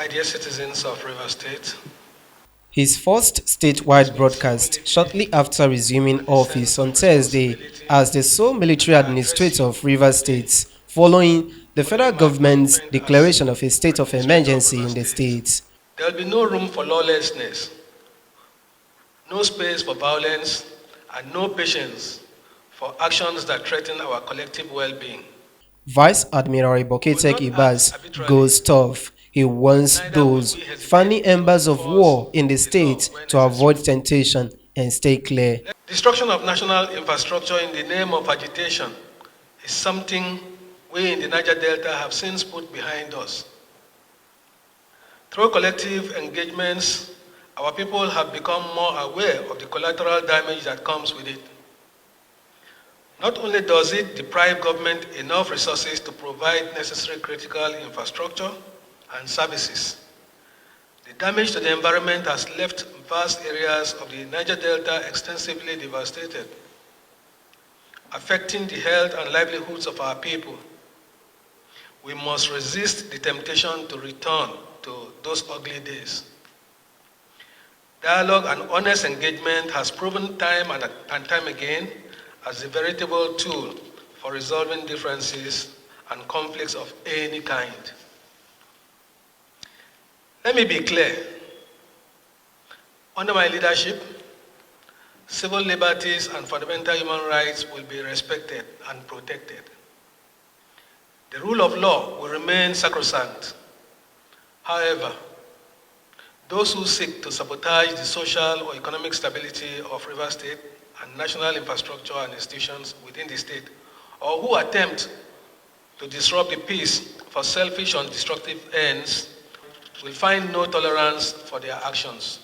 My dear citizens of River State, His first it has statewide been so broadcast shortly after resuming and a office sense on of Thursday responsibility, as the sole and military I address administrator you of River today State following the federal following my government's appointment as declaration of a state of Administrator of emergency River in the State. state. There will be no room for lawlessness, no space for violence, and no patience for actions that threaten our collective well-being. Vice Admiral We will Boketek not act Ibas arbitrarily, goes tough. He warns neither will those we hesitate fanning to embers of enforce war in the the law state where to avoid necessary. temptation and stay clear. Destruction of national infrastructure in the name of agitation is something we in the Niger Delta have since put behind us. Through collective engagements, our people have become more aware of the collateral damage that comes with it. Not only does it deprive government enough resources to provide necessary critical infrastructure and services, the damage to the environment has left vast areas of the Niger Delta extensively devastated, affecting the health and livelihoods of our people. We must resist the temptation to return to those ugly days. Dialogue and honest engagement has proven time and time again as a veritable tool for resolving differences and conflicts of any kind. Let me be clear. Under my leadership, civil liberties and fundamental human rights will be respected and protected. The rule of law will remain sacrosanct. However, those who seek to sabotage the social or economic stability of River State and national infrastructure and institutions within the state, or who attempt to disrupt the peace for selfish and destructive ends, will find no tolerance for their actions.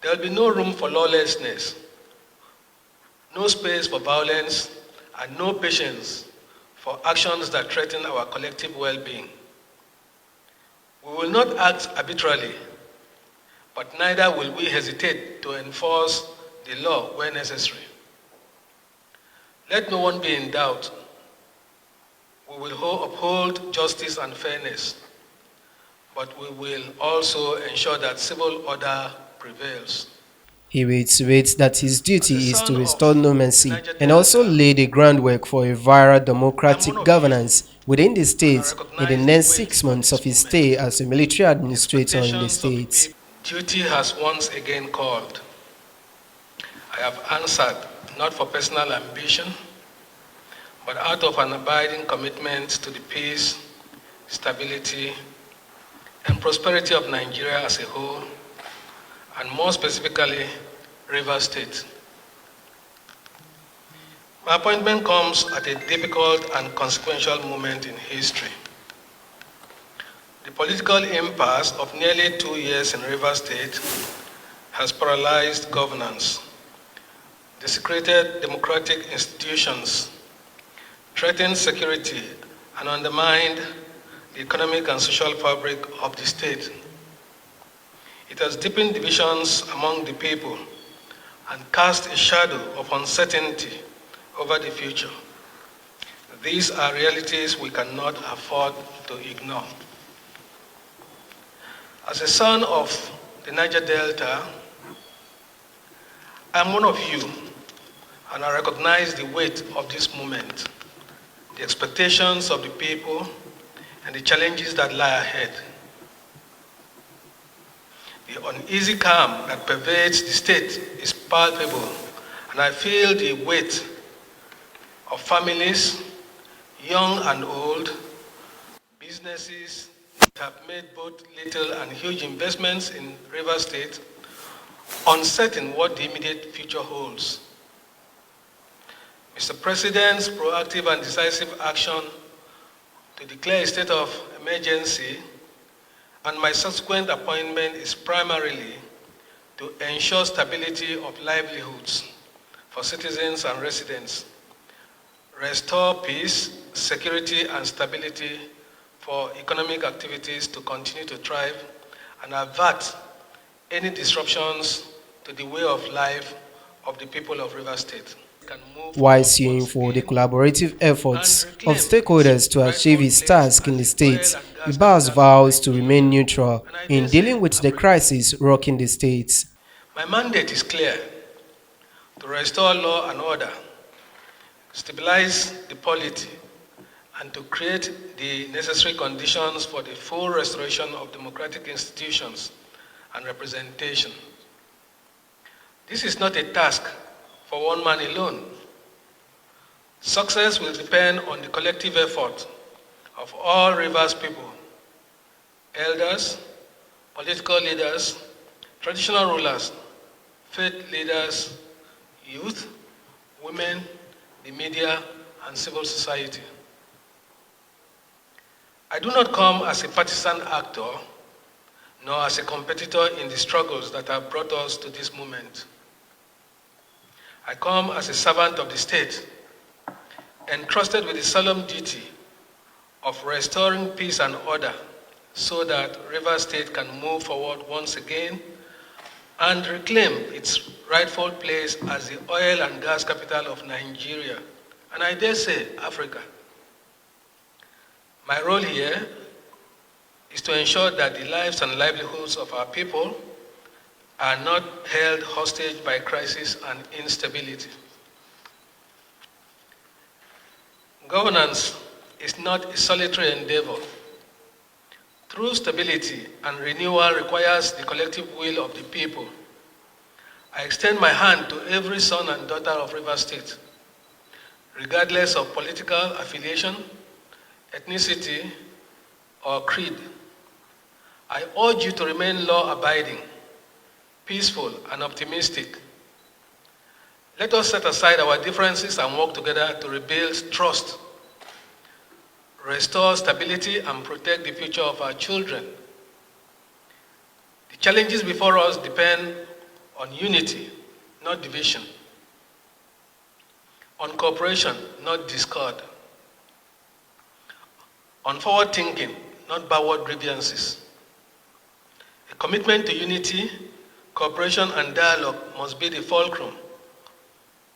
There will be no room for lawlessness, no space for violence, and no patience for actions that threaten our collective well-being. We will not act arbitrarily, but neither will we hesitate to enforce the law where necessary. Let no one be in doubt. We will uphold justice and fairness, but we will also ensure that civil order prevails. He reiterates that his As a duty is son to of restore the normalcy Niger and also Delta, lay the groundwork for a viral I am one democratic of you, governance within the and I state in the recognize the next weight 6 months of of this his stay moment. as a military The administrator in the expectations of the state. people, duty has once again called. I have answered not for personal ambition, but out of an abiding commitment to the peace, stability, and prosperity of Nigeria as a whole, and more specifically, River State. My appointment comes at a difficult and consequential moment in history. The political impasse of nearly 2 years in River State has paralyzed governance, desecrated democratic institutions, threatened security, and undermined the economic and social fabric of the state. It has deepened divisions among the people and cast a shadow of uncertainty over the future. These are realities we cannot afford to ignore. As a son of the Niger Delta, I'm one of you, and I recognize the weight of this moment, the expectations of the people, and the challenges that lie ahead. The uneasy calm that pervades the state is palpable, and I feel the weight of families, young and old, businesses that have made both little and huge investments in River State, uncertain what the immediate future holds. Mr. President's proactive and decisive action to declare a state of emergency and my subsequent appointment is primarily to ensure stability of livelihoods for citizens and residents, restore peace, security, and stability for economic activities to continue to thrive, and avert any disruptions to the way of life of the people of River State. can move while forward suing once for the again collaborative and efforts of reclaim its stakeholders to achieve rightful its place task in as the the state. oil and gas Ibas capital of vows to remain Nigeria, neutral and I dare in say dealing with the Africa. crisis rocking the state. My mandate is clear: to restore law and order, stabilize the polity, and to create the necessary conditions for the full restoration of democratic institutions and representation. This is not a task for one man alone. Success will depend on the collective effort of all Rivers people, elders, political leaders, traditional rulers, faith leaders, youth, women, the media, and civil society. I do not come as a partisan actor, nor as a competitor in the struggles that have brought us to this moment. I come as a servant of the state, entrusted with the solemn duty of restoring peace and order so that Rivers State can move forward once again and reclaim its rightful place as the oil and gas capital of Nigeria, and I dare say Africa. My role here is to ensure that the lives and livelihoods of our people are not held hostage by crisis and instability. Governance is not a solitary endeavor. True stability and renewal requires the collective will of the people. I extend my hand to every son and daughter of Rivers State, regardless of political affiliation, ethnicity, or creed. I urge you to remain law-abiding, peaceful, and optimistic. Let us set aside our differences and work together to rebuild trust, restore stability, and protect the future of our children. The challenges before us depend on unity, not division, on cooperation, not discord, on forward thinking, not backward grievances. A commitment to unity, cooperation, and dialogue must be the fulcrum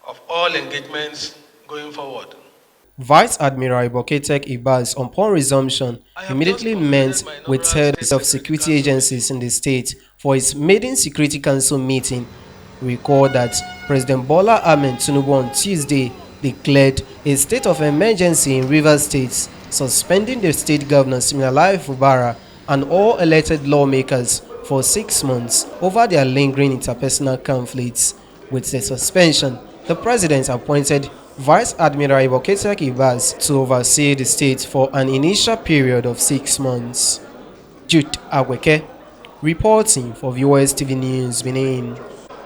of all engagements going forward. Vice Admiral Iboketek Ibas, upon resumption, I have immediately just met concluded my with inaugural heads State of Security security Council agencies in the state for his maiden Security Council meeting. Recall that President Bola Ahmed Tinubu on Tuesday declared a state of emergency in Rivers State, suspending the state governor Siminalayi Fubara and all elected lawmakers for 6 months over their lingering interpersonal conflicts. With the suspension, the president appointed Vice Admiral Iboketek Ibas to oversee the state for an initial period of 6 months. Jude Agweke, reporting for VOS TV News, Benin.